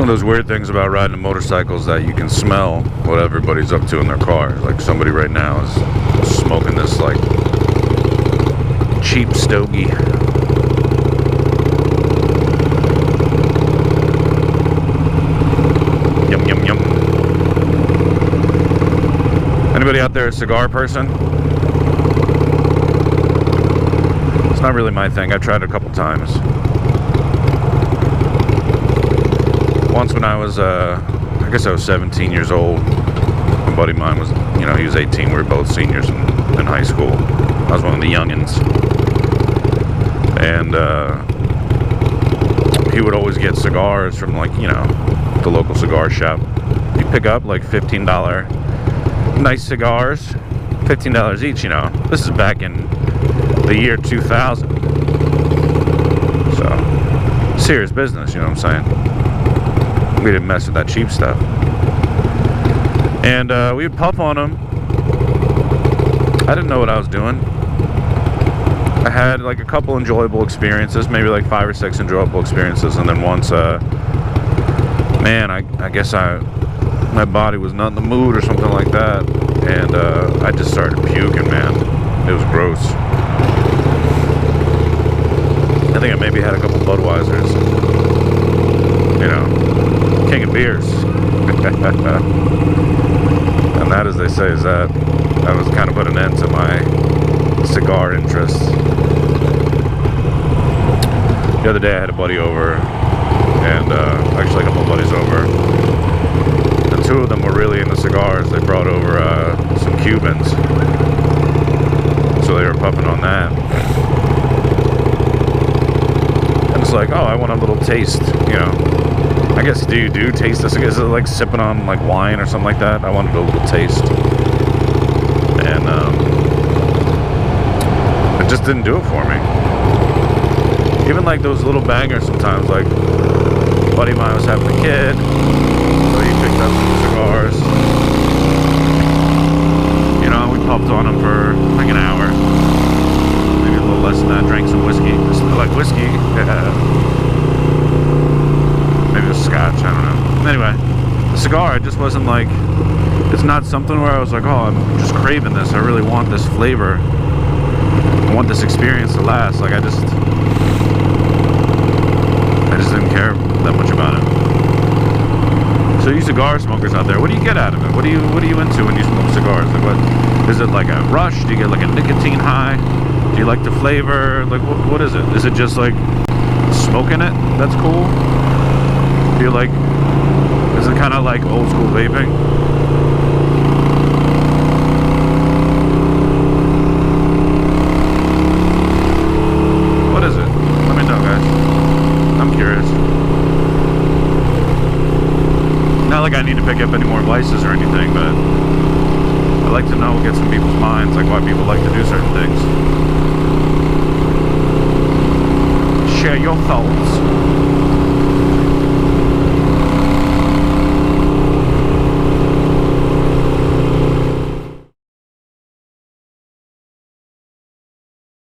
One of those weird things about riding a motorcycle is that you can smell what everybody's up to in their car. Like somebody right now is smoking this like cheap stogie. Yum, yum, yum. Anybody out there a cigar person? It's not really my thing. I've tried it a couple times. Once when I was, I guess I was 17 years old. A buddy of mine was, you know, he was 18. We were both seniors in high school. I was one of the youngins. And he would always get cigars from, like, you know, the local cigar shop. He'd pick up like $15 nice cigars, $15 each, you know. This is back in the year 2000. So, serious business, you know what I'm saying? We didn't mess with that cheap stuff. And we would puff on them. I didn't know what I was doing. I had like a couple enjoyable experiences, maybe like 5 or 6 enjoyable experiences, and then once, man, I guess my body was not in the mood or something like that, and I just started puking, man. It was gross. I think I maybe had a couple Budweisers. You know, king of beers. And that, as they say, is that was kind of put an end to my cigar interests. The other day I had a buddy over, and actually a couple of buddies over, and 2 of them were really into cigars. They brought over some Cubans, so they were puffing on that. And it's like, oh, I want a little taste, you know. I guess, do you taste this? Is it like sipping on like wine or something like that? I wanted a little taste. And it just didn't do it for me. Even like those little bangers sometimes, like a buddy of mine was having a kid, so he picked up some cigars. You know, we puffed on them for like an hour. Maybe a little less than that, drank some whiskey. It smelled like whiskey. Maybe it was scotch, I don't know. Anyway, the cigar, it just wasn't like, it's not something where I was like, oh, I'm just craving this. I really want this flavor. I want this experience to last. Like, I just didn't care that much about it. So you cigar smokers out there, what do you get out of it? What are you into when you smoke cigars? Like, what is it, like a rush? Do you get like a nicotine high? Do you like the flavor? Like, what is it? Is it just like smoking it? That's cool. Do you like, is it kind of like old school vaping? What is it? Let me know, guys. I'm curious. Not like I need to pick up any more vices or anything, but I like to know what gets in people's minds, like why people like to do certain things. Share your thoughts.